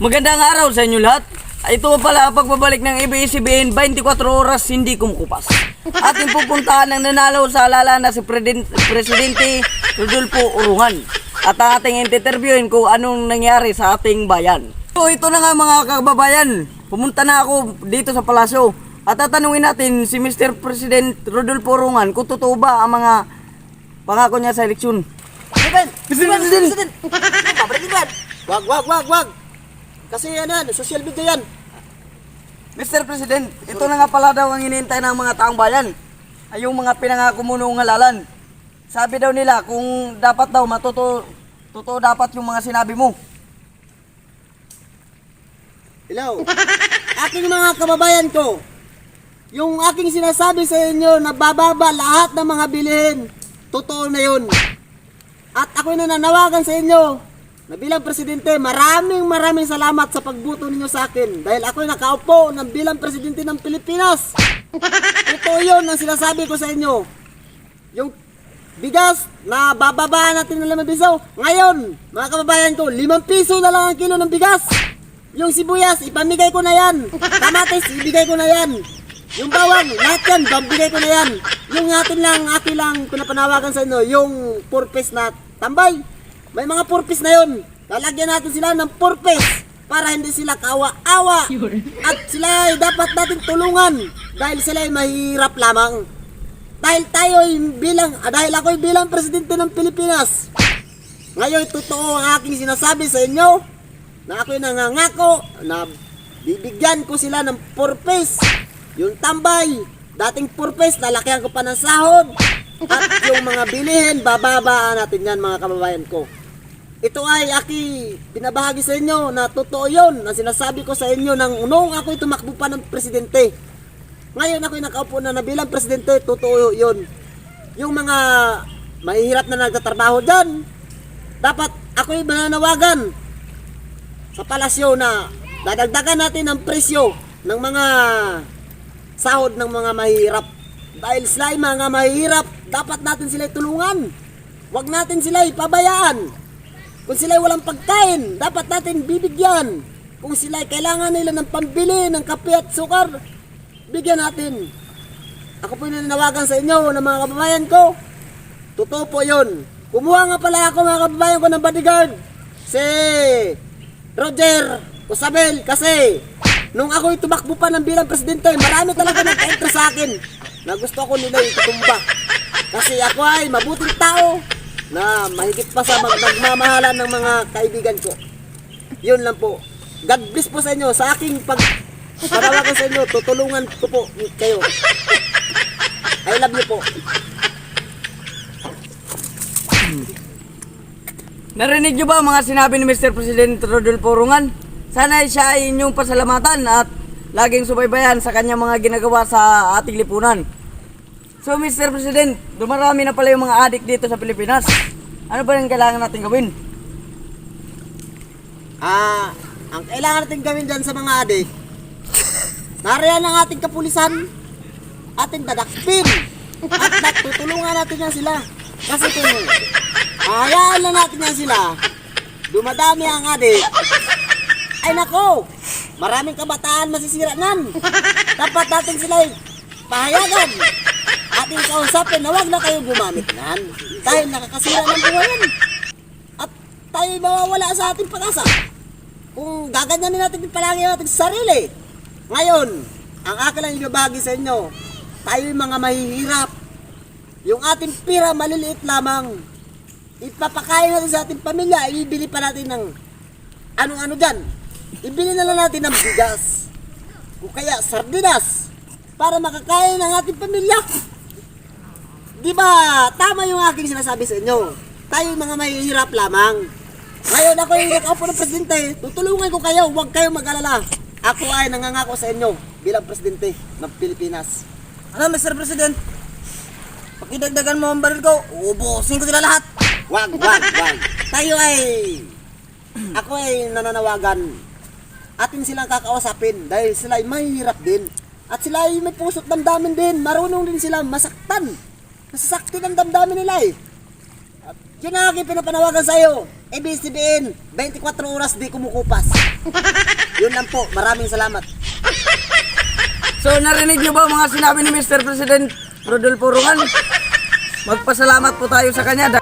Magandang araw sa inyo lahat. Ito pala pagbabalik ng ABS-CBN 24 oras hindi kumukupas. Ating pupuntahan ang nanalo sa alala na si Presidente Rodolfo Urungan. At ang ating interviewin kung anong nangyari sa ating bayan. So ito na nga mga kababayan. Pumunta na ako dito sa palasyo. At tatanungin natin si Mr. President Rodolfo Urungan kung totoo ba ang mga pangako niya sa eleksyon. Mr. President! Wag! Kasi yan, social media yan. Mr. President, ito na nga pala daw ang hinihintay ng mga taong bayan. Ay yung mga pinangako mo noong halalan. Sabi daw nila kung dapat daw totoo dapat yung mga sinabi mo. Hello. Aking mga kababayan ko, yung aking sinasabi sa inyo na bababa lahat ng mga bilihin, totoo na yun. At ako'y nananawagan sa inyo na bilang presidente, maraming salamat sa pagbuto ninyo sa akin dahil ako'y nakaupo ng bilang presidente ng Pilipinas. Totoo yun ang sinasabi ko sa inyo. Yung bigas na bababaan natin ng 5 piso, ngayon, mga kababayan ko, 5 piso na lang ang kilo ng bigas. Yung sibuyas, ipamigay ko na yan. Kamatis, ibigay ko na yan. Yung bawang, lahat yan, bambigay ko na yan. Yung akin lang pinapanawagan sa inyo, yung purpose na tambay. May mga purpose na yun. Lalagyan natin sila ng purpose para hindi sila kawa-awa. At sila ay dapat natin tulungan dahil sila ay mahirap lamang. Dahil dahil ako'y bilang presidente ng Pilipinas. Ngayon, totoo ang aking sinasabi sa inyo na ako'y nangangako na bibigyan ko sila ng purpose. Yung tambay, dating purpose, lalakyan ko pa ng sahod. At yung mga bilihin, bababaan natin yan mga kababayan ko. Ito ay pinabahagi sa inyo na totoo yun. Ang sinasabi ko sa inyo noong ako'y tumakbo pa ng presidente. Ngayon ako'y nakaupo na bilang presidente, totoo yun. Yung mga mahihirap na nagtatrabaho dyan, dapat ako'y mananawagan sa palasyo na dadagdagan natin ang presyo ng mga sahod ng mga mahihirap. Dahil sila ay mga mahihirap, dapat natin sila tulungan. Huwag natin sila ipabayaan. Kung sila ay walang pagkain, dapat natin bibigyan. Kung sila ay kailangan nila ng pambili ng kape at sukar, bigyan natin. Ako po nananawagan sa inyo ng mga kababayan ko. Totoo po yun. Kumuha nga pala ako mga kababayan ko ng bodyguard. Si Roger Usabel kasi nung ako'y tumakbo pa ng bilang presidente, marami talaga nagka-entra sa akin na gusto ko nila itutumba. Kasi ako ay mabuting tao na mahigit pa sa nagmamahalan ng mga kaibigan ko. Yun lang po. God bless po sa inyo. Sa aking panawagan sa inyo, tutulungan ko po kayo. I love you po. Narinig nyo ba ang mga sinabi ni Mr. President Rodolfo Urungan? Sana siya ay inyong pasalamatan at laging subaybayan sa kanyang mga ginagawa sa ating lipunan. So Mr. President, dumarami na pala yung mga adik dito sa Pilipinas. Ano ba yung kailangan natin gawin? Ang kailangan natin gawin dyan sa mga adik, nariyan ang ating kapulisan, ating dadakpin, at tutulungan natin yan sila. Kasi kung hayaan lang natin yan sila, dumadami ang adik, ay nako, maraming kabataan masisira nan. Dapat natin sila pahayagan. Ating kausapin na huwag na kayo gumamit nan dahil nakakasira ng buhay yan. At tayo mawawala sa ating pag-asa kung gaganyanin natin yung palagi natin sa sarili. Ngayon, ang akin lang ibabagi sa inyo, tayo yung mga mahihirap. Yung ating pira maliliit lamang, ipapakain natin sa ating pamilya, ibibili pa natin ng ano-ano dyan. Ibili na lang natin ng bigas o kaya sardinas para makakain ng ating pamilya. Di ba tama yung aking sinasabi sa inyo? Tayo mga mahihirap lamang. Ngayon ako yung nakaupo ng presidente, tutulungan ko kayo, huwag kayong mag-alala. Ako ay nangangako sa inyo bilang presidente ng Pilipinas. Ano Mr. President? Pakidagdagan mo ang baril ko, uubusin ko sila lahat. Wag. Ako ay nananawagan. Atin silang kakausapin dahil sila ay mahihirap din. At sila ay may puso't damdamin din. Marunong din sila masaktan. Nasasaktin ang damdamin nila eh. At Yun ang aking pinapanawagan sa'yo. ABS-CBN, 24 oras di kumukupas. Yun lang po. Maraming salamat. So narinig nyo ba mga sinabi ni Mr. President Rodolfo Urungan? Magpasalamat po tayo sa kanya